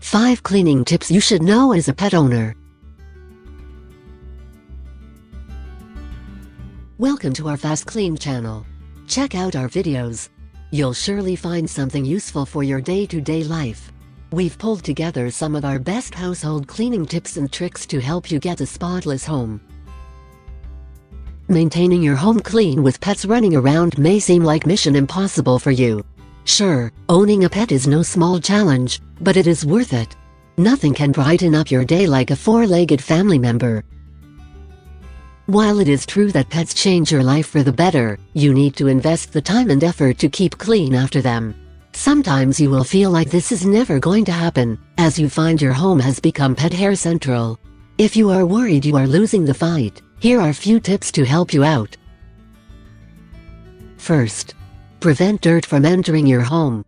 5 cleaning tips you should know as a pet owner. Welcome to our FastKlean channel. Check out our videos. You'll surely find something useful for your day-to-day life. We've pulled together some of our best household cleaning tips and tricks to help you get a spotless home. Maintaining your home clean with pets running around may seem like mission impossible for you. Sure, owning a pet is no small challenge, but it is worth it. Nothing can brighten up your day like a 4-legged family member. While it is true that pets change your life for the better, you need to invest the time and effort to keep clean after them. Sometimes you will feel like this is never going to happen, as you find your home has become pet hair central. If you are worried you are losing the fight, here are a few tips to help you out. First, prevent dirt from entering your home.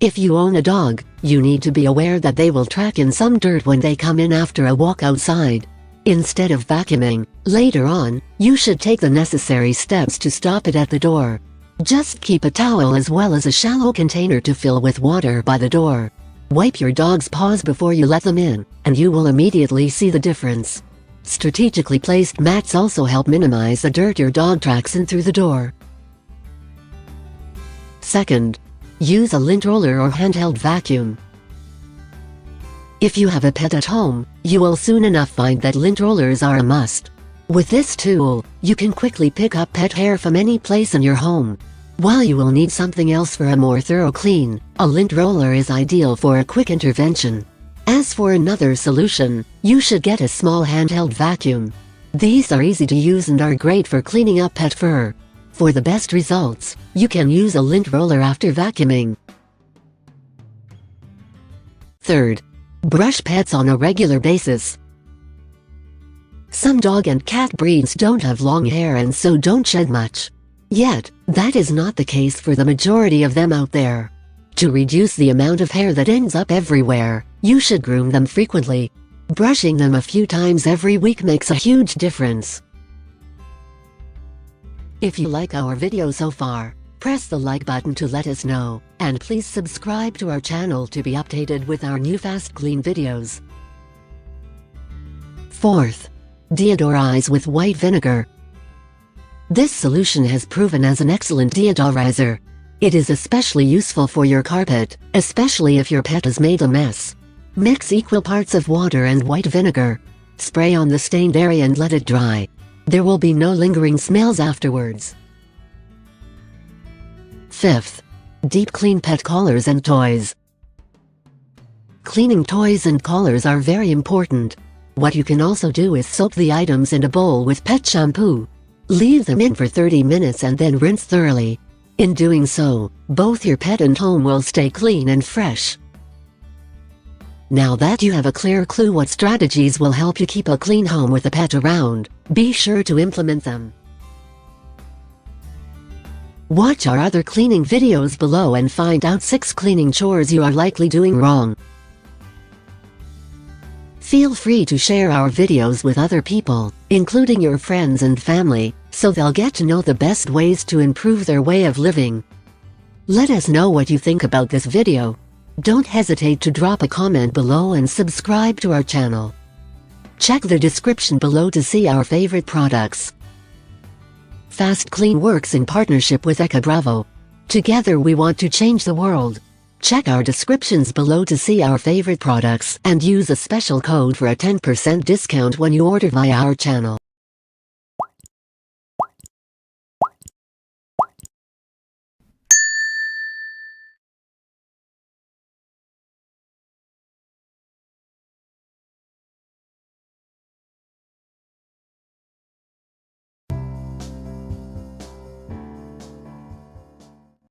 If you own a dog, you need to be aware that they will track in some dirt when they come in after a walk outside. Instead of vacuuming, later on, you should take the necessary steps to stop it at the door. Just keep a towel as well as a shallow container to fill with water by the door. Wipe your dog's paws before you let them in, and you will immediately see the difference. Strategically placed mats also help minimize the dirt your dog tracks in through the door. Second, use a lint roller or handheld vacuum. If you have a pet at home, you will soon enough find that lint rollers are a must. With this tool, you can quickly pick up pet hair from any place in your home. While you will need something else for a more thorough clean, a lint roller is ideal for a quick intervention. As for another solution, you should get a small handheld vacuum. These are easy to use and are great for cleaning up pet fur. For the best results, you can use a lint roller after vacuuming. Third, brush pets on a regular basis. Some dog and cat breeds don't have long hair and so don't shed much. Yet, that is not the case for the majority of them out there. To reduce the amount of hair that ends up everywhere, you should groom them frequently. Brushing them a few times every week makes a huge difference. If you like our video so far, press the like button to let us know, and please subscribe to our channel to be updated with our new FastKlean videos. Fourth, Theodor Eyes with white vinegar. This solution has proven as an excellent deodorizer. It is especially useful for your carpet, especially if your pet has made a mess. Mix equal parts of water and white vinegar. Spray on the stained area and let it dry. There will be no lingering smells afterwards. Fifth, deep clean pet collars and toys. Cleaning toys and collars are very important. What you can also do is soak the items in a bowl with pet shampoo. Leave them in for 30 minutes and then rinse thoroughly. In doing so, both your pet and home will stay clean and fresh. Now that you have a clear clue what strategies will help you keep a clean home with a pet around, be sure to implement them. Watch our other cleaning videos below and find out 6 cleaning chores you are likely doing wrong. Feel free to share our videos with other people, including your friends and family, so they'll get to know the best ways to improve their way of living. Let us know what you think about this video. Don't hesitate to drop a comment below and subscribe to our channel. Check the description below to see our favorite products. FastKlean works in partnership with Eka Bravo. Together we want to change the world. Check our descriptions below to see our favorite products and use a special code for a 10% discount when you order via our channel.